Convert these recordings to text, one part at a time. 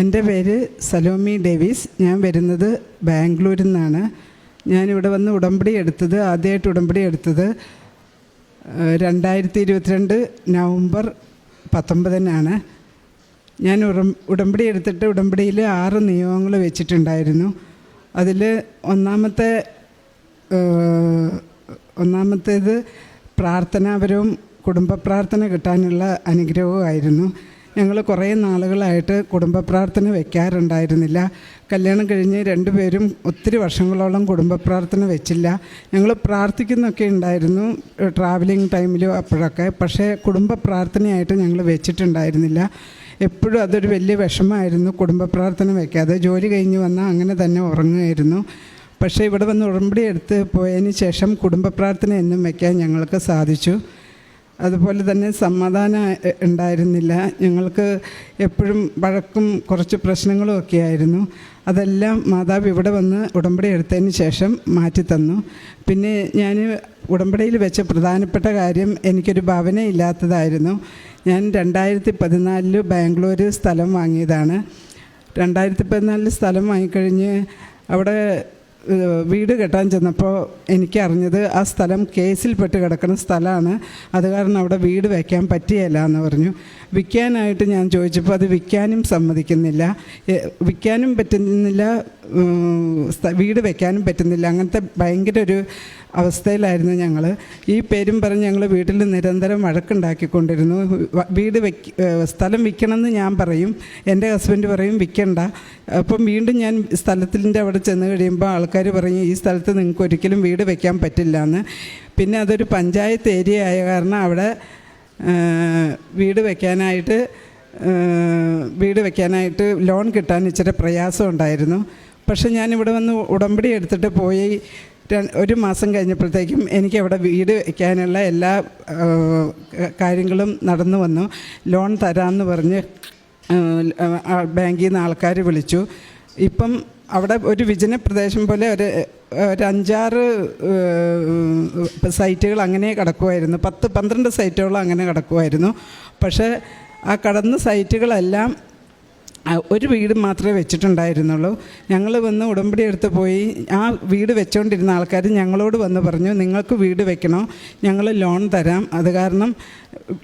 എൻ്റെ പേര് സലോമി ഡേവിസ്. ഞാൻ വരുന്നത് ബാംഗ്ലൂരിൽ നിന്നാണ്. ഞാനിവിടെ വന്ന് ആദ്യമായിട്ട് ഉടമ്പടി എടുത്തത് 2022 നവംബർ 19 ഞാൻ ഉടമ്പടി എടുത്തിട്ട് ഉടമ്പടിയിൽ 6 നിയമങ്ങൾ വെച്ചിട്ടുണ്ടായിരുന്നു. അതിൽ ഒന്നാമത്തേത് പ്രാർത്ഥനാപരവും കുടുംബ പ്രാർത്ഥന കിട്ടാനുള്ള അനുഗ്രഹവുമായിരുന്നു. ഞങ്ങൾ കുറേ നാളുകളായിട്ട് കുടുംബ പ്രാർത്ഥന വയ്ക്കാറുണ്ടായിരുന്നില്ല. കല്യാണം കഴിഞ്ഞ് 2 പേരും ഒത്തിരി വർഷങ്ങളോളം കുടുംബ പ്രാർത്ഥന വെച്ചില്ല. ഞങ്ങൾ പ്രാർത്ഥിക്കുന്നൊക്കെ ഉണ്ടായിരുന്നു ട്രാവലിംഗ് ടൈമിലും അപ്പോഴൊക്കെ. പക്ഷേ കുടുംബ പ്രാർത്ഥനയായിട്ട് ഞങ്ങൾ വെച്ചിട്ടുണ്ടായിരുന്നില്ല. എപ്പോഴും അതൊരു വലിയ വിഷമമായിരുന്നു കുടുംബ പ്രാർത്ഥന വയ്ക്കാതെ. ജോലി കഴിഞ്ഞ് വന്നാൽ അങ്ങനെ തന്നെ ഉറങ്ങുമായിരുന്നു. പക്ഷേ ഇവിടെ വന്ന് ഉടമ്പടി എടുത്ത് പോയതിന് ശേഷം കുടുംബ പ്രാർത്ഥന എന്നും വയ്ക്കാൻ ഞങ്ങൾക്ക് സാധിച്ചു. അതുപോലെ തന്നെ സമാധാനം ഉണ്ടായിരുന്നില്ല. ഞങ്ങൾക്ക് എപ്പോഴും വഴക്കും കുറച്ച് പ്രശ്നങ്ങളും ഒക്കെ ആയിരുന്നു. അതെല്ലാം മാതാവ് ഇവിടെ വന്ന് ഉടമ്പടി എടുത്തതിന് ശേഷം മാറ്റിത്തന്നു. പിന്നെ ഞാൻ ഉടമ്പടിയിൽ വെച്ച പ്രധാനപ്പെട്ട കാര്യം, എനിക്കൊരു ഭവനം ഇല്ലാത്തതായിരുന്നു. ഞാൻ 2014 ബാംഗ്ലൂർ സ്ഥലം വാങ്ങിയതാണ്. 2014 സ്ഥലം വാങ്ങിക്കഴിഞ്ഞ് അവിടെ വീട് കെട്ടാൻ ചെന്നപ്പോൾ എനിക്കറിഞ്ഞത് ആ സ്ഥലം കേസിൽപ്പെട്ട് കിടക്കുന്ന സ്ഥലമാണ്. അത് കാരണം അവിടെ വീട് വയ്ക്കാൻ പറ്റിയല്ല എന്ന് പറഞ്ഞു. വിൽക്കാനായിട്ട് ഞാൻ ചോദിച്ചപ്പോൾ അത് വിൽക്കാനും സമ്മതിക്കുന്നില്ല, വിൽക്കാനും പറ്റുന്നില്ല, വീട് വയ്ക്കാനും പറ്റുന്നില്ല. അങ്ങനത്തെ ഭയങ്കര ഒരു അവസ്ഥയിലായിരുന്നു ഞങ്ങൾ. ഈ പേരും പറഞ്ഞ് ഞങ്ങൾ വീട്ടിൽ നിരന്തരം വഴക്കുണ്ടാക്കിക്കൊണ്ടിരുന്നു. സ്ഥലം വിൽക്കണമെന്ന് ഞാൻ പറയും, എൻ്റെ ഹസ്ബൻഡ് പറയും വിൽക്കണ്ട. അപ്പം വീണ്ടും ഞാൻ സ്ഥലത്തിൻ്റെ അവിടെ ചെന്ന് കഴിയുമ്പോൾ ആൾക്കാർ പറയും ഈ സ്ഥലത്ത് നിങ്ങൾക്ക് ഒരിക്കലും വീട് വയ്ക്കാൻ പറ്റില്ല എന്ന്. പിന്നെ അതൊരു പഞ്ചായത്ത് ഏരിയ ആയ കാരണം അവിടെ വീട് വയ്ക്കാനായിട്ട് ലോൺ കിട്ടാൻ ഇച്ചിരി പ്രയാസം ഉണ്ടായിരുന്നു. പക്ഷെ ഞാനിവിടെ വന്ന് ഉടമ്പടി എടുത്തിട്ട് പോയി 1 മാസം കഴിഞ്ഞപ്പോഴത്തേക്കും എനിക്ക് അവിടെ വീട് വയ്ക്കാനുള്ള എല്ലാ കാര്യങ്ങളും നടന്നു വന്നു. ലോൺ തരാമെന്ന് പറഞ്ഞ് ബാങ്കിൽ നിന്ന് ആൾക്കാർ വിളിച്ചു. ഇപ്പം അവിടെ ഒരു വിജന പ്രദേശം പോലെ ഒരു 5-6 സൈറ്റുകൾ അങ്ങനെ കിടക്കുമായിരുന്നു. 10-12 സൈറ്റുകളും അങ്ങനെ കിടക്കുമായിരുന്നു. പക്ഷേ ആ കടന്ന സൈറ്റുകളെല്ലാം ഒരു വീട് മാത്രമേ വെച്ചിട്ടുണ്ടായിരുന്നുള്ളൂ. ഞങ്ങൾ വന്ന് ഉടമ്പടി എടുത്ത് പോയി ആ വീട് വെച്ചുകൊണ്ടിരുന്ന ആൾക്കാർ ഞങ്ങളോട് വന്ന് പറഞ്ഞു നിങ്ങൾക്ക് വീട് വെക്കണോ, ഞങ്ങൾ ലോൺ തരാം, അത് കാരണം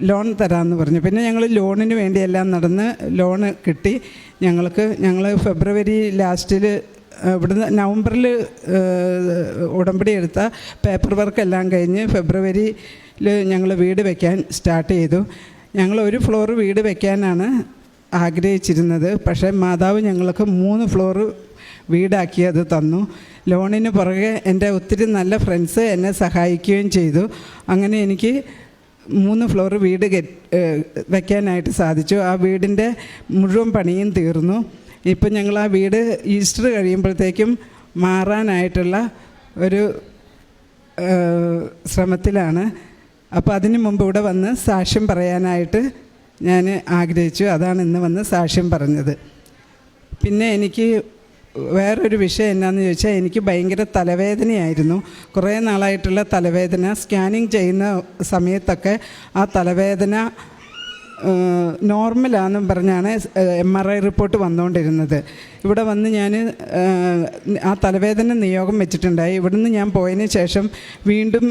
ലോൺ തരാമെന്ന് പറഞ്ഞു. പിന്നെ ഞങ്ങൾ ലോണിന് വേണ്ടിയെല്ലാം നടന്ന് ലോണ് കിട്ടി. ഞങ്ങൾ ഫെബ്രുവരി ലാസ്റ്റിൽ ഇവിടുന്ന് നവംബറിൽ ഉടമ്പടി എടുത്ത പേപ്പർ വർക്കെല്ലാം കഴിഞ്ഞ് ഫെബ്രുവരിയിൽ ഞങ്ങൾ വീട് വയ്ക്കാൻ സ്റ്റാർട്ട് ചെയ്തു. ഞങ്ങൾ 1 ഫ്ലോർ വീട് വയ്ക്കാനാണ് ആഗ്രഹിച്ചിരുന്നത്. പക്ഷേ മാതാവ് ഞങ്ങൾക്ക് 3 ഫ്ലോർ വീടാക്കി അത് തന്നു. ലോണിന് പുറകെ എൻ്റെ ഒത്തിരി നല്ല ഫ്രണ്ട്സ് എന്നെ സഹായിക്കുകയും ചെയ്തു. അങ്ങനെ എനിക്ക് 3 ഫ്ലോർ വീട് വയ്ക്കാനായിട്ട് സാധിച്ചു. ആ വീടിൻ്റെ മുഴുവൻ പണിയും തീർന്നു. ഇപ്പം ഞങ്ങൾ ആ വീട് ഈസ്റ്റർ കഴിയുമ്പോഴത്തേക്കും മാറാനായിട്ടുള്ള ഒരു ശ്രമത്തിലാണ്. അപ്പോൾ അതിന് മുമ്പ് ഇവിടെ വന്ന് സാക്ഷ്യം പറയാനായിട്ട് ഞാൻ ആഗ്രഹിച്ചു. അതാണ് ഇന്ന് വന്ന് സാക്ഷ്യം പറഞ്ഞത്. പിന്നെ എനിക്ക് വേറൊരു വിഷയം എന്നാന്ന് ചോദിച്ചാൽ, എനിക്ക് ഭയങ്കര തലവേദനയായിരുന്നു. കുറേ നാളായിട്ടുള്ള തലവേദന. സ്കാനിങ് ചെയ്യുന്ന സമയത്തൊക്കെ ആ തലവേദന നോർമലാണെന്നും പറഞ്ഞാണ് MRI റിപ്പോർട്ട് വന്നുകൊണ്ടിരുന്നത്. ഇവിടെ വന്ന് ഞാൻ ആ തലവേദന നിയോഗം വെച്ചിട്ടുണ്ടായി. ഇവിടുന്ന് ഞാൻ പോയതിന് ശേഷം വീണ്ടും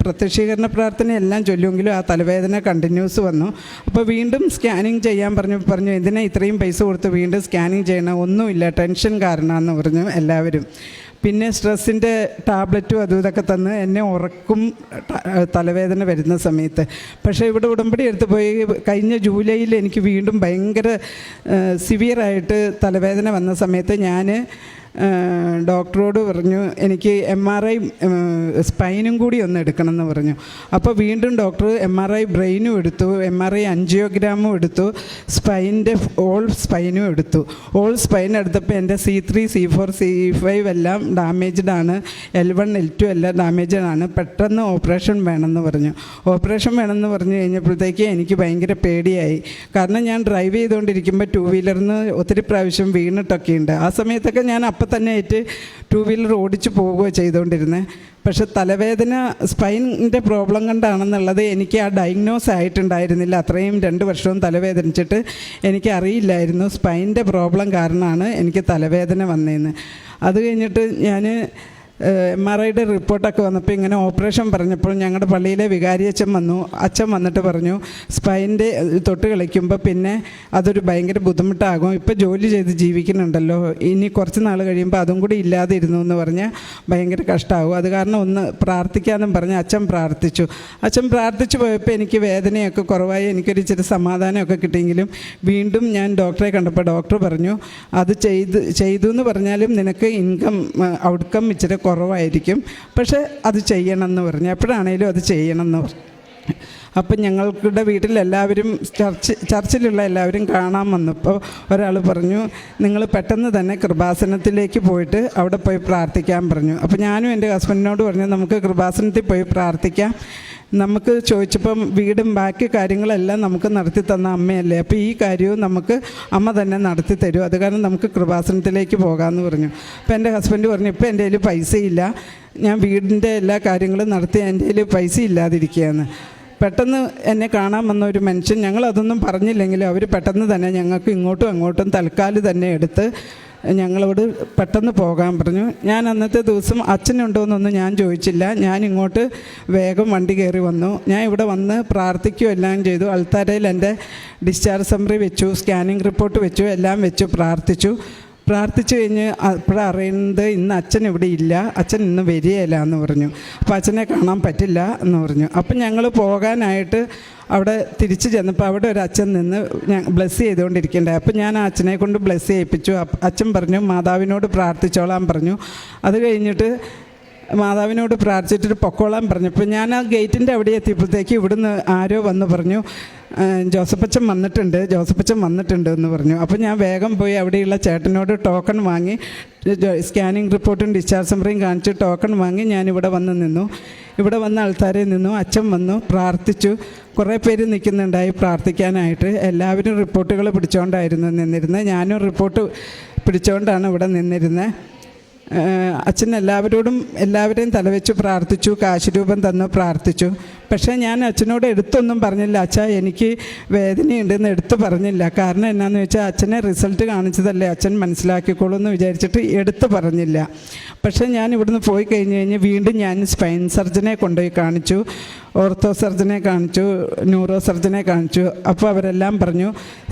പ്രത്യക്ഷീകരണ പ്രാർത്ഥന എല്ലാം ചൊല്ലുമെങ്കിലും ആ തലവേദന കണ്ടിന്യൂസ് വന്നു. അപ്പോൾ വീണ്ടും സ്കാനിങ് ചെയ്യാൻ പറഞ്ഞു എന്തിനാ ഇത്രയും പൈസ കൊടുത്ത് വീണ്ടും സ്കാനിങ് ചെയ്യണം, ഒന്നുമില്ല ടെൻഷൻ കാരണമെന്ന് പറഞ്ഞു എല്ലാവരും. പിന്നെ സ്ട്രെസ്സിൻ്റെ ടാബ്ലറ്റും അതും ഇതൊക്കെ തന്ന് എന്നെ ഉറക്കും തലവേദന വരുന്ന സമയത്ത്. പക്ഷേ ഇവിടെ ഉടമ്പടി എടുത്ത് പോയി കഴിഞ്ഞ ജൂലൈയിൽ എനിക്ക് വീണ്ടും ഭയങ്കര സിവിയറായിട്ട് തലവേദന വന്ന സമയത്ത് ഞാൻ ഡോക്ടറോട് പറഞ്ഞു എനിക്ക് MRI സ്പൈനും കൂടി ഒന്ന് എടുക്കണമെന്ന് പറഞ്ഞു. അപ്പോൾ വീണ്ടും ഡോക്ടർ MRI ബ്രെയിനും എടുത്തു, MRI ആൻജിയോഗ്രാമും എടുത്തു, സ്പൈനിൻ്റെ ഓൾ സ്പൈനും എടുത്തു. ഓൾ സ്പൈൻ എടുത്തപ്പോൾ എൻ്റെ C3 C4 C5 എല്ലാം ഡാമേജ്ഡ് ആണ്, L1 L2 എല്ലാം ഡാമേജ്ഡ് ആണ്, പെട്ടെന്ന് ഓപ്പറേഷൻ വേണമെന്ന് പറഞ്ഞു. ഓപ്പറേഷൻ വേണമെന്ന് പറഞ്ഞു കഴിഞ്ഞപ്പോഴത്തേക്ക് എനിക്ക് ഭയങ്കര പേടിയായി. കാരണം ഞാൻ ഡ്രൈവ് ചെയ്തുകൊണ്ടിരിക്കുമ്പോൾ 2 വീലറിന് ഒത്തിരി പ്രാവശ്യം വീണിട്ടൊക്കെ ഉണ്ട്. ആ സമയത്തൊക്കെ ഞാൻ അപ്പം തന്നെ 2 വീലർ ഓടിച്ച് പോവുകയോ ചെയ്തുകൊണ്ടിരുന്നത്. പക്ഷെ തലവേദന സ്പൈനിൻ്റെ പ്രോബ്ലം കൊണ്ടാണെന്നുള്ളത് എനിക്ക് ആ ഡയഗ്നോസ് ആയിട്ടുണ്ടായിരുന്നില്ല. അത്രയും 2 വർഷവും തലവേദനിച്ചിട്ട് എനിക്ക് അറിയില്ലായിരുന്നു സ്പൈനിൻ്റെ പ്രോബ്ലം കാരണമാണ് എനിക്ക് തലവേദന വന്നതെന്ന്. അത് കഴിഞ്ഞിട്ട് ഞാൻ MRIയുടെ റിപ്പോർട്ടൊക്കെ വന്നപ്പോൾ ഇങ്ങനെ ഓപ്പറേഷൻ പറഞ്ഞപ്പോൾ ഞങ്ങളുടെ പള്ളിയിലെ വികാരിയച്ഛൻ വന്നു. അച്ഛൻ വന്നിട്ട് പറഞ്ഞു, സ്പൈനിൻ്റെ തൊട്ട് കളിക്കുമ്പോൾ പിന്നെ അതൊരു ഭയങ്കര ബുദ്ധിമുട്ടാകും, ഇപ്പോൾ ജോലി ചെയ്ത് ജീവിക്കുന്നുണ്ടല്ലോ, ഇനി കുറച്ച് നാൾ കഴിയുമ്പോൾ അതും കൂടി ഇല്ലാതെ ഇരുന്നു എന്ന് പറഞ്ഞാൽ ഭയങ്കര കഷ്ടമാകും, അത് കാരണം ഒന്ന് പ്രാർത്ഥിക്കാമെന്നും പറഞ്ഞ് അച്ഛൻ പ്രാർത്ഥിച്ചു. അച്ഛൻ പ്രാർത്ഥിച്ചു പോയപ്പോൾ എനിക്ക് വേദനയൊക്കെ കുറവായി, എനിക്കൊരു ഇച്ചിരി സമാധാനമൊക്കെ കിട്ടിയെങ്കിലും വീണ്ടും ഞാൻ ഡോക്ടറെ കണ്ടപ്പോൾ ഡോക്ടർ പറഞ്ഞു, അത് ചെയ്തു എന്ന് പറഞ്ഞാലും നിനക്ക് ഔട്ട്കം ഇച്ചിരി കുറവായിരിക്കും, പക്ഷേ അത് ചെയ്യണമെന്ന് പറഞ്ഞു. എപ്പോഴാണേലും അത് ചെയ്യണമെന്ന് പറഞ്ഞു. അപ്പം ഞങ്ങളുടെ വീട്ടിലെല്ലാവരും ചർച്ചിലുള്ള എല്ലാവരും കാണാൻ വന്നപ്പോൾ ഒരാൾ പറഞ്ഞു, നിങ്ങൾ പെട്ടെന്ന് തന്നെ കൃപാസനത്തിലേക്ക് പോയിട്ട് അവിടെ പോയി പ്രാർത്ഥിക്കാൻ പറഞ്ഞു. അപ്പോൾ ഞാനും എൻ്റെ ഹസ്ബൻഡിനോട് പറഞ്ഞു, നമുക്ക് കൃപാസനത്തിൽ പോയി പ്രാർത്ഥിക്കാം. നമുക്ക് ചോദിച്ചപ്പം വീടും ബാക്കി കാര്യങ്ങളെല്ലാം നമുക്ക് നടത്തി തന്ന അമ്മയല്ലേ, അപ്പോൾ ഈ കാര്യവും നമുക്ക് അമ്മ തന്നെ നടത്തി തരും, അത് കാരണം നമുക്ക് കൃപാസനത്തിലേക്ക് പോകാമെന്ന് പറഞ്ഞു. അപ്പോൾ എൻ്റെ ഹസ്ബൻഡ് പറഞ്ഞു, ഇപ്പോൾ എൻ്റെ കയ്യിൽ പൈസയില്ല, ഞാൻ വീടിൻ്റെ എല്ലാ കാര്യങ്ങളും നടത്തി എൻ്റെ കയ്യിൽ പൈസ ഇല്ലാതിരിക്കുകയാണ്. പെട്ടെന്ന് എന്നെ കാണാൻ വന്ന ഒരു മനുഷ്യൻ, ഞങ്ങളതൊന്നും പറഞ്ഞില്ലെങ്കിലും അവർ പെട്ടെന്ന് തന്നെ ഞങ്ങൾക്ക് ഇങ്ങോട്ടും അങ്ങോട്ടും തൽക്കാലം തന്നെ എടുത്ത് ഞങ്ങളോട് പെട്ടെന്ന് പോകാൻ പറഞ്ഞു. ഞാൻ അന്നത്തെ ദിവസം അച്ഛനുണ്ടോയെന്നൊന്നും ഞാൻ ചോദിച്ചില്ല. ഞാൻ ഇങ്ങോട്ട് വേഗം വണ്ടി കയറി വന്നു. ഞാൻ ഇവിടെ വന്ന് പ്രാർത്ഥിക്കുകയും എല്ലാം ചെയ്തു. അൾത്താരയിൽ എൻ്റെ ഡിസ്ചാർജ് സമ്മറി വെച്ചു, സ്കാനിങ് റിപ്പോർട്ട് വെച്ചു, എല്ലാം വെച്ചു, പ്രാർത്ഥിച്ചു കഴിഞ്ഞ് അപ്പോഴാണ് അറിയുന്നത് ഇന്ന് അച്ഛൻ ഇവിടെ ഇല്ല, അച്ഛൻ ഇന്ന് വരികയില്ല എന്ന് പറഞ്ഞു. അപ്പോൾ അച്ഛനെ കാണാൻ പറ്റില്ല എന്ന് പറഞ്ഞു. അപ്പം ഞങ്ങൾ പോകാനായിട്ട് അവിടെ തിരിച്ച് ചെന്നപ്പോൾ അവിടെ ഒരു അച്ഛൻ നിന്ന് ബ്ലെസ് ചെയ്തുകൊണ്ടിരിക്കണ്ടായി. അപ്പം ഞാൻ ആ അച്ഛനെ കൊണ്ട് ബ്ലെസ് ചെയ്യിപ്പിച്ചു. അച്ഛൻ പറഞ്ഞു, മാതാവിനോട് പ്രാർത്ഥിച്ചോളാൻ പറഞ്ഞു. അത് കഴിഞ്ഞിട്ട് മാതാവിനോട് പ്രാർത്ഥിച്ചിട്ട് പൊക്കോളാൻ പറഞ്ഞപ്പോൾ ഞാൻ ആ ഗേറ്റിൻ്റെ അവിടെ എത്തിയപ്പോഴത്തേക്ക് ഇവിടുന്ന് ആരോ വന്ന് പറഞ്ഞു, ജോസഫച്ചൻ വന്നിട്ടുണ്ട് എന്ന് പറഞ്ഞു. അപ്പോൾ ഞാൻ വേഗം പോയി അവിടെയുള്ള ചേട്ടനോട് ടോക്കൺ വാങ്ങി, സ്കാനിങ് റിപ്പോർട്ടും ഡിസ്ചാർജ് സമ്മറിയും കാണിച്ച് ടോക്കൺ വാങ്ങി ഞാനിവിടെ വന്ന് നിന്നു. ഇവിടെ വന്ന ആൾക്കാരെ നിന്നു. അച്ഛൻ വന്നു, പ്രാർത്ഥിച്ചു. കുറേ പേര് നിൽക്കുന്നുണ്ടായി പ്രാർത്ഥിക്കാനായിട്ട്. എല്ലാവരും റിപ്പോർട്ടുകൾ പിടിച്ചുകൊണ്ടായിരുന്നു നിന്നിരുന്നത്. ഞാനും റിപ്പോർട്ട് പിടിച്ചുകൊണ്ടാണ് ഇവിടെ നിന്നിരുന്നത്. അച്ഛൻ എല്ലാവരെയും തലവെച്ച് പ്രാർത്ഥിച്ചു, കാശ് രൂപം തന്നു പ്രാർത്ഥിച്ചു. പക്ഷേ ഞാൻ അച്ഛനോട് എടുത്തൊന്നും പറഞ്ഞില്ല, അച്ഛാ എനിക്ക് വേദനയുണ്ടെന്ന് എടുത്തു പറഞ്ഞില്ല. കാരണം എന്നാന്ന് വെച്ചാൽ അച്ഛനെ റിസൾട്ട് കാണിച്ചതല്ലേ, അച്ഛൻ മനസ്സിലാക്കിക്കോളൂ എന്ന് വിചാരിച്ചിട്ട് എടുത്തു പറഞ്ഞില്ല. പക്ഷേ ഞാൻ ഇവിടുന്ന് പോയി കഴിഞ്ഞ് വീണ്ടും ഞാൻ സ്പൈൻ സർജനെ കൊണ്ടുപോയി കാണിച്ചു, ഓർത്തോ സർജനെ കാണിച്ചു, ന്യൂറോ സർജനെ കാണിച്ചു. അപ്പോൾ അവരെല്ലാം പറഞ്ഞു,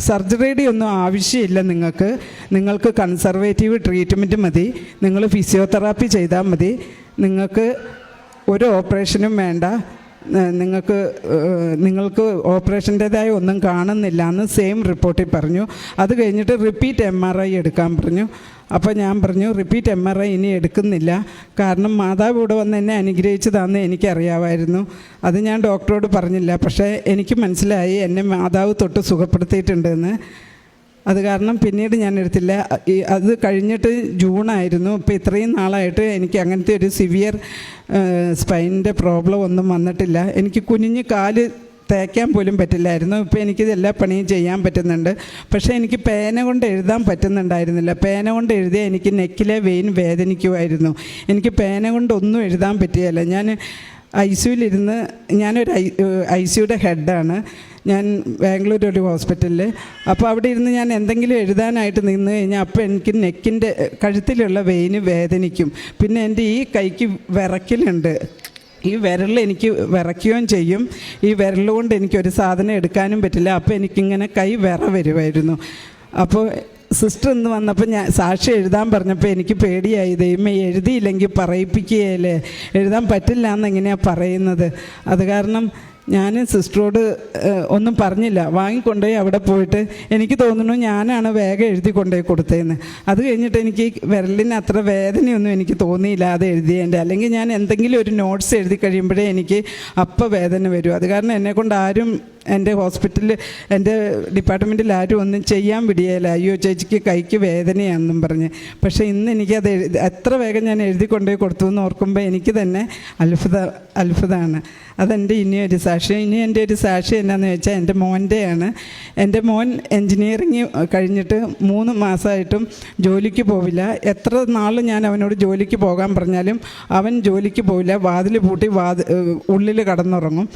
സർജറിയുടെ ഒന്നും ആവശ്യമില്ല, നിങ്ങൾക്ക് കൺസർവേറ്റീവ് ട്രീറ്റ്മെൻറ്റ് മതി, നിങ്ങൾ ഫിസിയോതെറാപ്പി ചെയ്താൽ മതി, നിങ്ങൾക്ക് ഒരു ഓപ്പറേഷനും വേണ്ട, നിങ്ങൾക്ക് ഓപ്പറേഷൻ്റേതായ ഒന്നും കാണുന്നില്ല എന്ന് സെയിം റിപ്പോർട്ടിൽ പറഞ്ഞു. അത് കഴിഞ്ഞിട്ട് റിപ്പീറ്റ് MRI എടുക്കാൻ പറഞ്ഞു. അപ്പോൾ ഞാൻ പറഞ്ഞു, റിപ്പീറ്റ് MRI ഇനി എടുക്കുന്നില്ല, കാരണം മാതാവ് ഇവിടെ വന്ന് എന്നെ അനുഗ്രഹിച്ചതാണെന്ന് എനിക്കറിയാമായിരുന്നു. അത് ഞാൻ ഡോക്ടറോട് പറഞ്ഞില്ല. പക്ഷേ എനിക്ക് മനസ്സിലായി എന്നെ മാതാവ് തൊട്ട് സുഖപ്പെടുത്തിയിട്ടുണ്ടെന്ന്. അത് കാരണം പിന്നീട് ഞാൻ എടുത്തില്ല. അത് കഴിഞ്ഞിട്ട് ജൂണായിരുന്നു. ഇപ്പോൾ ഇത്രയും നാളായിട്ട് എനിക്ക് അങ്ങനത്തെ ഒരു സിവിയർ സ്പൈനിൻ്റെ പ്രോബ്ലം ഒന്നും വന്നിട്ടില്ല. എനിക്ക് കുനിഞ്ഞ് കാല് തേക്കാൻ പോലും പറ്റില്ലായിരുന്നു. ഇപ്പോൾ എനിക്കിത് എല്ലാ പണിയും ചെയ്യാൻ പറ്റുന്നുണ്ട്. പക്ഷേ എനിക്ക് പേന കൊണ്ട് എഴുതാൻ പറ്റുന്നുണ്ടായിരുന്നില്ല. പേന കൊണ്ട് എഴുതിയാൽ എനിക്ക് നെക്കിലെ വെയിൻ വേദനിക്കുമായിരുന്നു. എനിക്ക് പേന കൊണ്ടൊന്നും എഴുതാൻ പറ്റുകയില്ല. ഞാൻ ICUവിലിരുന്ന്, ഞാനൊരു ICUയുടെ ഹെഡാണ്, ഞാൻ ബാംഗ്ലൂർ ഒരു ഹോസ്പിറ്റലിൽ. അപ്പോൾ അവിടെ ഇരുന്ന് ഞാൻ എന്തെങ്കിലും എഴുതാനായിട്ട് നിന്ന് കഴിഞ്ഞാൽ അപ്പോൾ എനിക്ക് നെക്കിൻ്റെ കഴുത്തിലുള്ള വെയിന് വേദനിക്കും. പിന്നെ എൻ്റെ ഈ കൈക്ക് വിറക്കലുണ്ട്, ഈ വിരൽ എനിക്ക് വിറയ്ക്കുകയും ചെയ്യും. ഈ വിരൽ കൊണ്ട് എനിക്കൊരു സാധനം എടുക്കാനും പറ്റില്ല. അപ്പോൾ എനിക്കിങ്ങനെ കൈ വരുമായിരുന്നു. അപ്പോൾ സിസ്റ്റർ ഇന്ന് വന്നപ്പോൾ ഞാൻ സാക്ഷി എഴുതാൻ പറഞ്ഞപ്പോൾ എനിക്ക് പേടിയായി, ദൈവമേ എഴുതിയില്ലെങ്കിൽ പറയിപ്പിക്കുകയല്ലേ, എഴുതാൻ പറ്റില്ല എന്നെങ്ങനെയാണ് പറയുന്നത്. അത് കാരണം ഞാൻ സിസ്റ്ററോട് ഒന്നും പറഞ്ഞില്ല, വാങ്ങിക്കൊണ്ടുപോയി അവിടെ പോയിട്ട് എനിക്ക് തോന്നുന്നു ഞാനാണ് വേഗം എഴുതി കൊണ്ടുപോയി കൊടുത്തതെന്ന്. അത് കഴിഞ്ഞിട്ട് എനിക്ക് വിരലിന് അത്ര വേദനയൊന്നും എനിക്ക് തോന്നിയില്ല അത് എഴുതിയതിൻ്റെ. അല്ലെങ്കിൽ ഞാൻ എന്തെങ്കിലും ഒരു നോട്ട്സ് എഴുതി കഴിയുമ്പോഴേ എനിക്ക് അപ്പം വേദന വരും. അത് കാരണം എന്നെക്കൊണ്ട് ആരും എൻ്റെ ഹോസ്പിറ്റലിൽ, എൻ്റെ ഡിപ്പാർട്ട്മെൻറ്റിൽ ആരും ഒന്നും ചെയ്യാൻ വിടിയല്ല, അയ്യോ ചേച്ചിക്ക് കൈക്ക് വേദനയാണെന്നും പറഞ്ഞ്. പക്ഷേ ഇന്ന് എനിക്കത് എത്ര വേഗം ഞാൻ എഴുതി കൊണ്ടുപോയി കൊടുത്തു എന്ന് ഓർക്കുമ്പോൾ എനിക്ക് തന്നെ അത്ഭുതമാണ്. അതെൻ്റെ ഇനിയൊരു സാക്ഷി. ഇനി എൻ്റെ ഒരു സാക്ഷി എന്നാന്ന് വെച്ചാൽ എൻ്റെ മോൻ്റെയാണ്. എൻ്റെ മോൻ എൻജിനീയറിങ് കഴിഞ്ഞിട്ട് 3 മാസമായിട്ടും ജോലിക്ക് പോവില്ല. എത്ര നാൾ ഞാൻ അവനോട് ജോലിക്ക് പോകാൻ പറഞ്ഞാലും അവൻ ജോലിക്ക് പോവില്ല. വാതിൽ പൂട്ടി ഉള്ളിൽ കടന്നുറങ്ങും.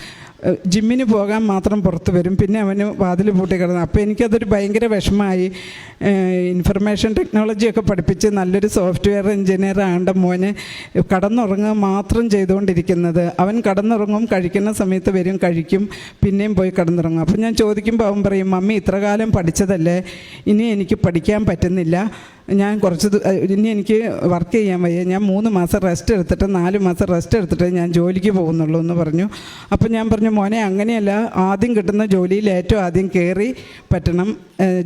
ജിമ്മിന് പോകാൻ മാത്രം പുറത്ത് വരും. പിന്നെ അവന് വാതിൽ പൂട്ടി കിടന്നു. അപ്പോൾ എനിക്കതൊരു ഭയങ്കര വിഷമമായി. ഇൻഫർമേഷൻ ടെക്നോളജിയൊക്കെ പഠിപ്പിച്ച് നല്ലൊരു സോഫ്റ്റ്വെയർ എഞ്ചിനീയർ ആണ്ട മോനെ കടന്നുറങ്ങുക മാത്രം ചെയ്തുകൊണ്ടിരിക്കുന്നത്. അവൻ കടന്നുറങ്ങും, കഴിക്കുന്ന സമയത്ത് വരും, കഴിക്കും, പിന്നെയും പോയി കടന്നുറങ്ങും. അപ്പോൾ ഞാൻ ചോദിക്കുമ്പോൾ അവൻ പറയും, മമ്മി ഇത്ര കാലം പഠിച്ചതല്ലേ, ഇനി എനിക്ക് പഠിക്കാൻ പറ്റുന്നില്ല, ഞാൻ ഇനി എനിക്ക് വർക്ക് ചെയ്യാൻ വയ്യ, ഞാൻ 3 മാസം റെസ്റ്റ് എടുത്തിട്ട് 4 മാസം റെസ്റ്റ് എടുത്തിട്ട് ഞാൻ ജോലിക്ക് പോകുന്നുള്ളൂ എന്ന് പറഞ്ഞു. അപ്പോൾ ഞാൻ പറഞ്ഞു, മോനെ അങ്ങനെയല്ല, ആദ്യം കിട്ടുന്ന ജോലിയിൽ ഏറ്റവും ആദ്യം കയറി പറ്റണം.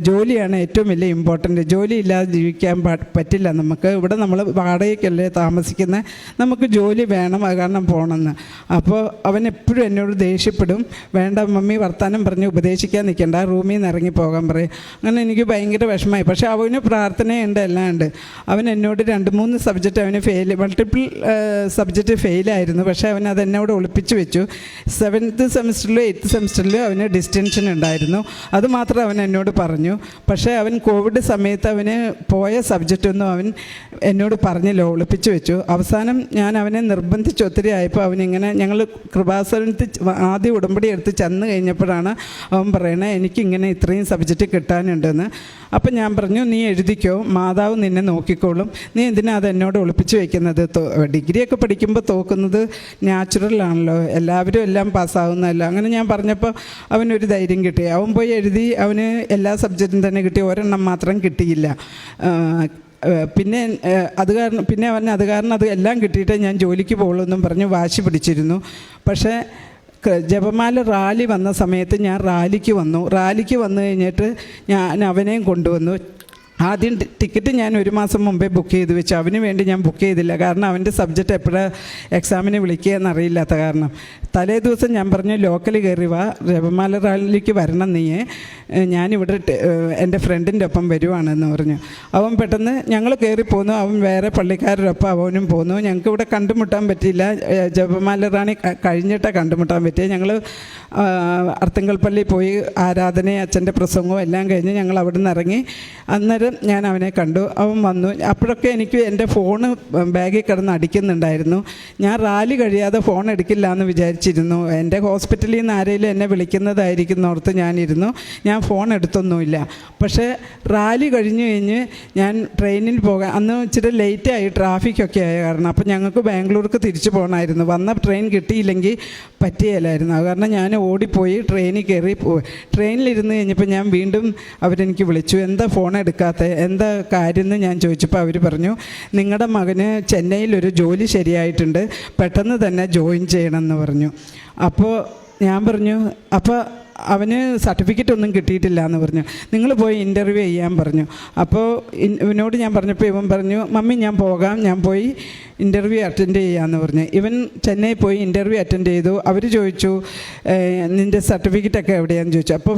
ജോലിയാണ് ഏറ്റവും വലിയ ഇമ്പോർട്ടൻ്റ്. ജോലി ഇല്ലാതെ ജീവിക്കാൻ പറ്റില്ല നമുക്ക്. ഇവിടെ നമ്മൾ വാടകയ്ക്കല്ലേ താമസിക്കുന്നത്, നമുക്ക് ജോലി വേണം, അത് കാരണം പോകണമെന്ന്. അപ്പോൾ അവൻ എപ്പോഴും എന്നോട് ദേഷ്യപ്പെടും. വേണ്ട മമ്മി, വർത്താനം പറഞ്ഞ് ഉപദേശിക്കാൻ നിൽക്കണ്ട, റൂമിൽ നിന്ന് ഇറങ്ങി പോകാൻ പറയും. അങ്ങനെ എനിക്ക് ഭയങ്കര വിഷമമായി. പക്ഷേ അവന് പ്രാർത്ഥനയുണ്ട്, എല്ലാം ഉണ്ട്. അവൻ എന്നോട് 2-3 സബ്ജക്റ്റ് അവന് മൾട്ടിപ്പിൾ സബ്ജക്റ്റ് ഫെയിലായിരുന്നു. പക്ഷേ അവൻ അതെന്നോട് ഒളിപ്പിച്ച് വെച്ചു. 7th സെമിസ്റ്ററിലും 8th സെമിസ്റ്ററിലും അവന് ഡിസ്റ്റൻഷൻ ഉണ്ടായിരുന്നു. അതുമാത്രം അവൻ എന്നോട് പറഞ്ഞു. പക്ഷേ അവൻ കോവിഡ് സമയത്ത് അവന് പോയ സബ്ജക്റ്റൊന്നും അവൻ എന്നോട് പറഞ്ഞില്ല, ഒളിപ്പിച്ച് വെച്ചു. അവസാനം ഞാൻ അവനെ നിർബന്ധിച്ച് ഒത്തിരി ആയപ്പോൾ അവനിങ്ങനെ, ഞങ്ങൾ കൃപാസനത്തിൽ ആദ്യം ഉടമ്പടി എടുത്ത് ചെന്ന് കഴിഞ്ഞപ്പോഴാണ് അവൻ പറയണേ, എനിക്കിങ്ങനെ ഇത്രയും സബ്ജക്റ്റ് കിട്ടാനുണ്ടെന്ന്. അപ്പം ഞാൻ പറഞ്ഞു, നീ എഴുതിക്കോ, മാതാവ് നിന്നെ നോക്കിക്കോളും, നീ എന്തിനാ അത് എന്നോട് ഒളിപ്പിച്ച് വയ്ക്കുന്നത്? ഡിഗ്രിയൊക്കെ പഠിക്കുമ്പോൾ തോക്കുന്നത് നാച്ചുറലാണല്ലോ, എല്ലാവരും എല്ലാം പാസ്സാവുന്നതല്ല. അങ്ങനെ ഞാൻ പറഞ്ഞപ്പോൾ അവനൊരു ധൈര്യം കിട്ടി. അവൻ പോയി എഴുതി. അവന് എല്ലാ സബ്ജക്റ്റും തന്നെ കിട്ടി, ഒരെണ്ണം മാത്രം കിട്ടിയില്ല. പിന്നെ അവൻ അത് കാരണം അത് എല്ലാം കിട്ടിയിട്ടേ ഞാൻ ജോലിക്ക് പോകുള്ളൂ എന്നും പറഞ്ഞ് വാശി പിടിച്ചിരുന്നു. പക്ഷേ ജപമാല റാലി വന്ന സമയത്ത് ഞാൻ റാലിക്ക് വന്നു കഴിഞ്ഞിട്ട് ഞാൻ അവനെയും കൊണ്ടുവന്നു. ആദ്യം ടിക്കറ്റ് ഞാൻ 1 മാസം മുമ്പേ ബുക്ക് ചെയ്ത് വെച്ചു. അവന് വേണ്ടി ഞാൻ ബുക്ക് ചെയ്തില്ല, കാരണം അവൻ്റെ സബ്ജക്റ്റ് എപ്പോഴാണ് എക്സാമിന് വിളിക്കുക എന്നറിയില്ലാത്ത കാരണം. തലേ ദിവസം ഞാൻ പറഞ്ഞു, ലോക്കൽ കയറി വാ, ജപമാല റാലിക്ക് വരണം നീയെ, ഞാനിവിടെ എൻ്റെ ഫ്രണ്ടിൻ്റെ ഒപ്പം വരുവാണെന്ന് പറഞ്ഞു. അവൻ പെട്ടെന്ന് ഞങ്ങൾ കയറി പോന്നു. അവൻ വേറെ പള്ളിക്കാരുടെ അവനും പോന്നു. ഞങ്ങൾക്ക് ഇവിടെ കണ്ടുമുട്ടാൻ പറ്റിയില്ല. ജപമാല റാണി കഴിഞ്ഞിട്ടാണ് കണ്ടുമുട്ടാൻ പറ്റിയത്. ഞങ്ങൾ അർത്തിങ്കൽ പള്ളി പോയി ആരാധനയും അച്ഛൻ്റെ പ്രസംഗവും എല്ലാം കഴിഞ്ഞ് ഞങ്ങൾ അവിടെ നിന്ന് ഇറങ്ങി. അന്നേരം ഞാൻ അവനെ കണ്ടു. അവൻ വന്നു. അപ്പോഴൊക്കെ എനിക്ക് എൻ്റെ ഫോണ് ബാഗിൽ കിടന്ന് അടിക്കുന്നുണ്ടായിരുന്നു. ഞാൻ റാലി കഴിയാതെ ഫോൺ എടുക്കില്ല എന്ന് വിചാരിച്ചിരുന്നു. എൻ്റെ ഹോസ്പിറ്റലിൽ നിന്ന് ആരെങ്കിലും എന്നെ വിളിക്കുന്നതായിരിക്കും ഓർത്ത് ഞാനിരുന്നു. ഞാൻ ഫോൺ എടുത്തൊന്നുമില്ല. പക്ഷേ റാലി കഴിഞ്ഞ് ഞാൻ ട്രെയിനിൽ പോകാൻ, അന്ന് ഇച്ചിരി ലേറ്റായി, ട്രാഫിക്കൊക്കെ ആയ കാരണം. അപ്പോൾ ഞങ്ങൾക്ക് ബാംഗ്ലൂർക്ക് തിരിച്ചു പോകണമായിരുന്നു. വന്ന ട്രെയിൻ കിട്ടിയില്ലെങ്കിൽ പറ്റിയില്ലായിരുന്നു. അത് കാരണം ഞാൻ ഓടിപ്പോയി ട്രെയിനിൽ കയറി ട്രെയിനിലിരുന്ന് കഴിഞ്ഞപ്പോൾ ഞാൻ വീണ്ടും അവരെനിക്ക് വിളിച്ചു, എന്താ ഫോൺ എടുക്കാത്ത, എന്താ കാര്യം എന്ന് ഞാൻ ചോദിച്ചപ്പോൾ അവർ പറഞ്ഞു, നിങ്ങളുടെ മകന് ചെന്നൈയിലൊരു ജോലി ശരിയായിട്ടുണ്ട്, പെട്ടെന്ന് തന്നെ ജോയിൻ ചെയ്യണമെന്ന് പറഞ്ഞു. അപ്പോൾ ഞാൻ പറഞ്ഞു, അപ്പോൾ അവന് സർട്ടിഫിക്കറ്റ് ഒന്നും കിട്ടിയിട്ടില്ല എന്ന് പറഞ്ഞു. നിങ്ങൾ പോയി ഇൻ്റർവ്യൂ ചെയ്യാൻ പറഞ്ഞു. അപ്പോൾ ഇവനോട് ഞാൻ പറഞ്ഞപ്പോൾ ഇവൻ പറഞ്ഞു, മമ്മി ഞാൻ പോകാം, ഞാൻ പോയി ഇൻ്റർവ്യൂ അറ്റൻഡ് ചെയ്യാമെന്ന് പറഞ്ഞു. ഇവൻ ചെന്നൈ പോയി ഇൻ്റർവ്യൂ അറ്റൻഡ് ചെയ്തു. അവർ ചോദിച്ചു, നിൻ്റെ സർട്ടിഫിക്കറ്റൊക്കെ എവിടെയാണെന്ന് ചോദിച്ചു. അപ്പോൾ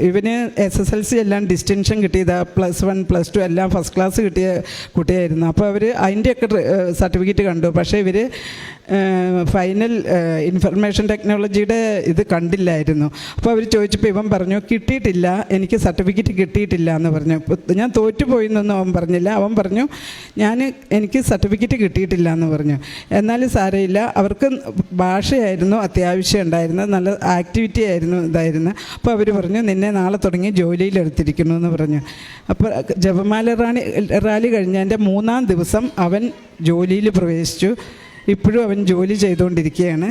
ഇവന് SSLC എല്ലാം ഡിസ്റ്റിങ്ഷൻ കിട്ടിയതാണ്, +1 +2 എല്ലാം ഫസ്റ്റ് ക്ലാസ് കിട്ടിയ കുട്ടിയായിരുന്നു. അപ്പോൾ അവർ അതിൻ്റെയൊക്കെ സർട്ടിഫിക്കറ്റ് കണ്ടു. പക്ഷേ ഇവർ ഫൈനൽ ഇൻഫർമേഷൻ ടെക്നോളജിയുടെ ഇത് കണ്ടില്ലായിരുന്നു. അപ്പോൾ അവർ ചോദിച്ചപ്പോൾ ഇവൻ പറഞ്ഞു, കിട്ടിയിട്ടില്ല, എനിക്ക് സർട്ടിഫിക്കറ്റ് കിട്ടിയിട്ടില്ല എന്ന് പറഞ്ഞു. ഞാൻ തോറ്റുപോയി എന്നൊന്നും അവൻ പറഞ്ഞില്ല. അവൻ പറഞ്ഞു, എനിക്ക് സർട്ടിഫിക്കറ്റ് കിട്ടിയിട്ടില്ല എന്ന് പറഞ്ഞു. എന്നാലും സാരമില്ല, അവർക്ക് ഭാഷയായിരുന്നു അത്യാവശ്യം ഉണ്ടായിരുന്നത്, നല്ല ആക്ടിവിറ്റി ആയിരുന്നു ഇതായിരുന്നു. അപ്പോൾ അവർ പറഞ്ഞു, നിന്നെ നാളെ തുടങ്ങി ജോലിയിലെടുത്തിരിക്കുന്നു എന്ന് പറഞ്ഞു. അപ്പോൾ ജപമാല റാലി കഴിഞ്ഞതിൻ്റെ 3-ാം ദിവസം അവൻ ജോലിയിൽ പ്രവേശിച്ചു. ഇപ്പോഴും അവൻ ജോലി ചെയ്തുകൊണ്ടിരിക്കുകയാണ്.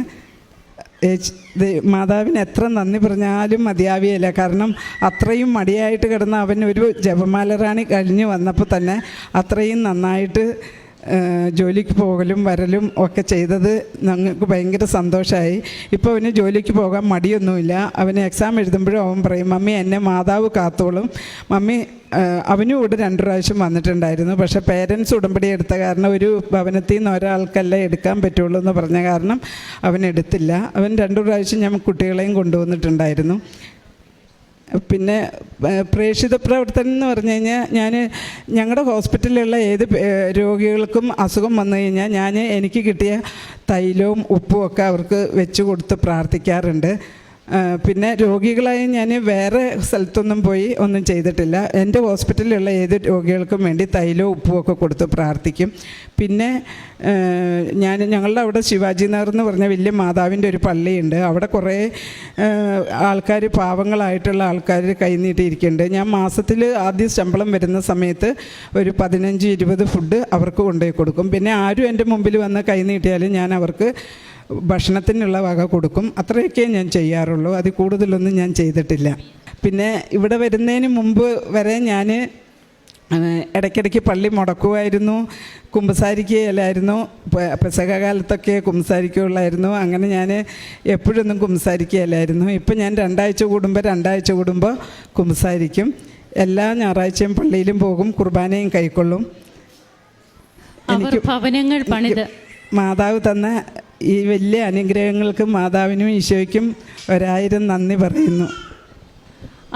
മാതാവിന് എത്ര നന്ദി പറഞ്ഞാലും മതിയാവിയല്ല. കാരണം അത്രയും മടിയായിട്ട് കിടന്ന അവൻ ഒരു ജപമാല റാണി കഴിഞ്ഞ് വന്നപ്പോൾ തന്നെ അത്രയും നന്നായിട്ട് ജോലിക്ക് പോകലും വരലും ഒക്കെ ചെയ്തത് ഞങ്ങൾക്ക് ഭയങ്കര സന്തോഷമായി. ഇപ്പോൾ അവന് ജോലിക്ക് പോകാൻ മടിയൊന്നുമില്ല. അവന് എക്സാം എഴുതുമ്പോഴും അവൻ പറയും, മമ്മി എന്നെ മാതാവ് കാത്തോളും. മമ്മി അവനും ഇവിടെ 2 പ്രാവശ്യം വന്നിട്ടുണ്ടായിരുന്നു. പക്ഷേ പേരൻസ് ഉടമ്പടി എടുത്ത കാരണം ഒരു ഭവനത്തിൽ നിന്ന് ഒരാൾക്കല്ലേ എടുക്കാൻ പറ്റുള്ളൂ എന്ന് പറഞ്ഞ കാരണം അവൻ എടുത്തില്ല. അവൻ 2 പ്രാവശ്യം ഞാൻ കുട്ടികളെയും കൊണ്ടുവന്നിട്ടുണ്ടായിരുന്നു. പിന്നെ പ്രേക്ഷിത പ്രവർത്തനം എന്ന് പറഞ്ഞു കഴിഞ്ഞാൽ ഞങ്ങളുടെ ഹോസ്പിറ്റലിലുള്ള ഏത് രോഗികൾക്കും അസുഖം വന്നു കഴിഞ്ഞാൽ എനിക്ക് കിട്ടിയ തൈലവും ഉപ്പും ഒക്കെ അവർക്ക് വെച്ച് കൊടുത്ത് പ്രാർത്ഥിക്കാറുണ്ട്. പിന്നെ രോഗികളായി ഞാൻ വേറെ സ്ഥലത്തൊന്നും പോയി ഒന്നും ചെയ്തിട്ടില്ല. എൻ്റെ ഹോസ്പിറ്റലിലുള്ള ഏത് രോഗികൾക്കും വേണ്ടി തൈലവും ഉപ്പും ഒക്കെ കൊടുത്ത് പ്രാർത്ഥിക്കും. പിന്നെ ഞങ്ങളുടെ അവിടെ ശിവാജി നഗർ എന്ന് പറഞ്ഞ വലിയ മാതാവിൻ്റെ ഒരു പള്ളിയുണ്ട്. അവിടെ കുറേ ആൾക്കാർ, പാവങ്ങളായിട്ടുള്ള ആൾക്കാർ കൈനീട്ടിയിരിക്കുന്നുണ്ട്. ഞാൻ മാസത്തിൽ ആദ്യം ശമ്പളം വരുന്ന സമയത്ത് ഒരു 15-20 ഫുഡ് അവർക്ക് കൊണ്ടുപോയി കൊടുക്കും. പിന്നെ ആരും എൻ്റെ മുമ്പിൽ വന്ന് കൈനീട്ടിയാലും ഞാൻ അവർക്ക് ഭക്ഷണത്തിനുള്ള വക കൊടുക്കും. അത്രയൊക്കെ ഞാൻ ചെയ്യാറുള്ളൂ. അതിൽ കൂടുതലൊന്നും ഞാൻ ചെയ്തിട്ടില്ല. പിന്നെ ഇവിടെ വരുന്നതിന് മുമ്പ് വരെ ഞാൻ ഇടയ്ക്കിടയ്ക്ക് പള്ളി മുടക്കുമായിരുന്നു, കുമ്പസാരിക്കുകയില്ലായിരുന്നു. പെസഹ കാലത്തൊക്കെ കുമ്പസാരിക്കുകയുള്ളായിരുന്നു. അങ്ങനെ ഞാൻ എപ്പോഴൊന്നും കുമ്പസാരിക്കുകയില്ലായിരുന്നു. ഇപ്പം ഞാൻ 2 ആഴ്ച കൂടുമ്പോൾ കുമ്പസാരിക്കും. എല്ലാ ഞായറാഴ്ചയും പള്ളിയിലും പോകും, കുർബാനയും കൈക്കൊള്ളും. എനിക്ക് ഭവനങ്ങൾ പണിത് മാതാവ് തന്ന ഈ വലിയ അനുഗ്രഹങ്ങൾക്ക് മാതാവിനും ഈശോയ്ക്കും 1000 നന്ദി പറയുന്നു.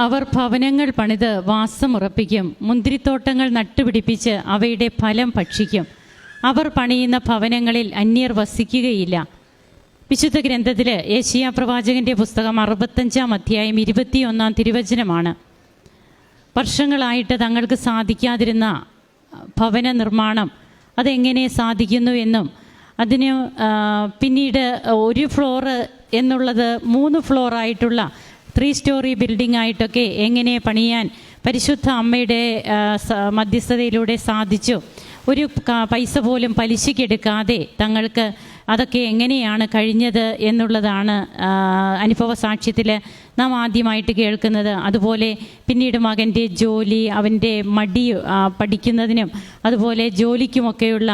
അവർ ഭവനങ്ങൾ പണിത് വാസമുറപ്പിക്കും, മുന്തിരിത്തോട്ടങ്ങൾ നട്ടുപിടിപ്പിച്ച് അവയുടെ ഫലം ഭക്ഷിക്കും. അവർ പണിയുന്ന ഭവനങ്ങളിൽ അന്യർ വസിക്കുകയില്ല. വിശുദ്ധ ഗ്രന്ഥത്തിൽ യെശയ്യാ പ്രവാചകൻ്റെ പുസ്തകം 65-ാം അധ്യായം 21-ാം തിരുവചനമാണ്. വർഷങ്ങളായിട്ട് തങ്ങൾക്ക് സാധിക്കാതിരുന്ന ഭവന നിർമ്മാണം അതെങ്ങനെ സാധിക്കുന്നു എന്നും അതിന് പിന്നീട് 1 ഫ്ലോറ് എന്നുള്ളത് 3 ഫ്ലോറായിട്ടുള്ള 3 സ്റ്റോറി ബിൽഡിംഗ് ആയിട്ടൊക്കെ എങ്ങനെ പണിയാൻ പരിശുദ്ധ അമ്മയുടെ മധ്യസ്ഥതയിലൂടെ സാധിച്ചു. ഒരു പൈസ പോലും പലിശയ്ക്കെടുക്കാതെ തങ്ങൾക്ക് അതൊക്കെ എങ്ങനെയാണ് കഴിഞ്ഞത് എന്നുള്ളതാണ് അനുഭവ സാക്ഷ്യത്തിൽ നാം ആദ്യമായിട്ട് കേൾക്കുന്നത്. അതുപോലെ പിന്നീട് മകൻ്റെ ജോലി, അവൻ്റെ മടി പഠിക്കുന്നതിനും അതുപോലെ ജോലിക്കുമൊക്കെയുള്ള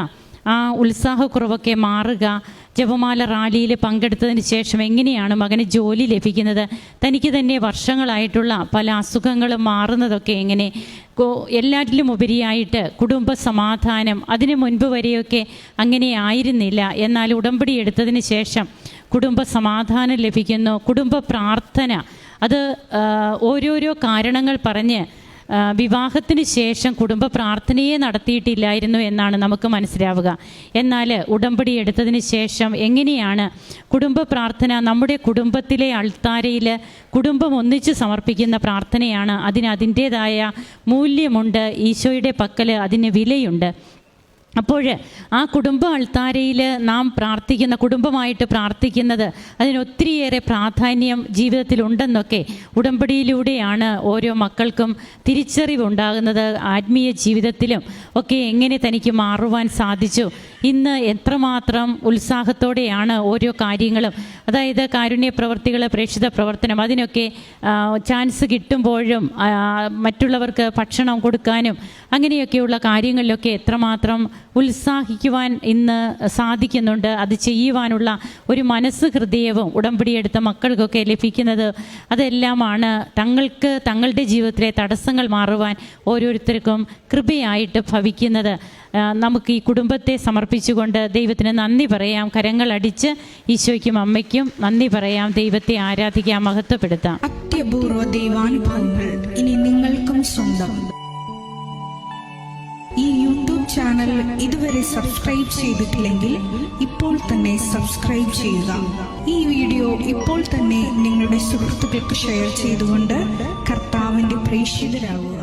ആ ഉത്സാഹക്കുറവൊക്കെ മാറുക. ജപമാല റാലിയിൽ പങ്കെടുത്തതിന് ശേഷം എങ്ങനെയാണ് മകന് ജോലി ലഭിക്കുന്നത്, തനിക്ക് തന്നെ വർഷങ്ങളായിട്ടുള്ള പല അസുഖങ്ങളും മാറുന്നതൊക്കെ എങ്ങനെ, എല്ലാറ്റിലും ഉപരിയായിട്ട് കുടുംബ സമാധാനം. അതിനു മുൻപ് വരെയൊക്കെ അങ്ങനെ ആയിരുന്നില്ല. എന്നാൽ ഉടമ്പടി എടുത്തതിന് ശേഷം കുടുംബ സമാധാനം ലഭിക്കുന്നു. കുടുംബ പ്രാർത്ഥന അത് ഓരോരോ കാരണങ്ങൾ പറഞ്ഞ് വിവാഹത്തിന് ശേഷം കുടുംബ പ്രാർത്ഥനയെ നടത്തിയിട്ടില്ലായിരുന്നു എന്നാണ് നമുക്ക് മനസ്സിലാവുക. എന്നാൽ ഉടമ്പടി എടുത്തതിന് ശേഷം എങ്ങനെയാണ് കുടുംബ പ്രാർത്ഥന, നമ്മുടെ കുടുംബത്തിലെ അൾത്താരയിൽ കുടുംബം ഒന്നിച്ച് സമർപ്പിക്കുന്ന പ്രാർത്ഥനയാണ്. അതിൻ്റേതായ മൂല്യമുണ്ട്. ഈശോയുടെ പക്കൽ അതിന് വിലയുണ്ട്. അപ്പോൾ ആ കുടുംബ അൾത്താരയിൽ നാം പ്രാർത്ഥിക്കുന്ന, കുടുംബമായിട്ട് പ്രാർത്ഥിക്കുന്നത് അതിനൊത്തിരിയേറെ പ്രാധാന്യം ജീവിതത്തിലുണ്ടെന്നൊക്കെ ഉടമ്പടിയിലൂടെയാണ് ഓരോ മക്കൾക്കും തിരിച്ചറിവുണ്ടാകുന്നത്. ആത്മീയ ജീവിതത്തിലും ഒക്കെ എങ്ങനെ തനിക്ക് മാറുവാൻ സാധിച്ചു, ഇന്ന് എത്രമാത്രം ഉത്സാഹത്തോടെയാണ് ഓരോ കാര്യങ്ങളും, അതായത് കാരുണ്യ പ്രവർത്തികൾ, പ്രേക്ഷിത പ്രവർത്തനം, അതിനൊക്കെ ചാൻസ് കിട്ടുമ്പോഴും മറ്റുള്ളവർക്ക് ഭക്ഷണം കൊടുക്കാനും അങ്ങനെയൊക്കെയുള്ള കാര്യങ്ങളിലൊക്കെ എത്രമാത്രം ഉത്സാഹിക്കുവാൻ ഇന്ന് സാധിക്കുന്നുണ്ട്. അത് ചെയ്യുവാനുള്ള ഒരു മനസ്സ്, ഹൃദയവും ഉടമ്പടിയെടുത്ത മക്കൾക്കൊക്കെ ലഭിക്കുന്നത് അതെല്ലാമാണ് തങ്ങൾക്ക് തങ്ങളുടെ ജീവിതത്തിലെ തടസ്സങ്ങൾ മാറുവാൻ ഓരോരുത്തർക്കും കൃപയായിട്ട് ഭവിക്കുന്നത്. നമുക്ക് ഈ കുടുംബത്തെ സമർപ്പിച്ചുകൊണ്ട് ദൈവത്തിന് നന്ദി പറയാം. കരങ്ങൾ അടിച്ച് ഈശോയ്ക്കും അമ്മയ്ക്കും നന്ദി പറയാം. ദൈവത്തെ ആരാധിക്കാം, മഹത്വപ്പെടുത്താം. അത്യപൂർവ ദൈവാനുഭവങ്ങൾ ഇനി നിങ്ങൾക്കും സ്വന്തം. ഈ യൂട്യൂബ് ചാനൽ ഇതുവരെ സബ്സ്ക്രൈബ് ചെയ്തിട്ടില്ലെങ്കിൽ ഇപ്പോൾ തന്നെ സബ്സ്ക്രൈബ് ചെയ്യുക. ഈ വീഡിയോ ഇപ്പോൾ തന്നെ നിങ്ങളുടെ സുഹൃത്തുക്കൾക്ക് ഷെയർ ചെയ്തുകൊണ്ട് കർത്താവിൻ്റെ പ്രേക്ഷിതരാകുക.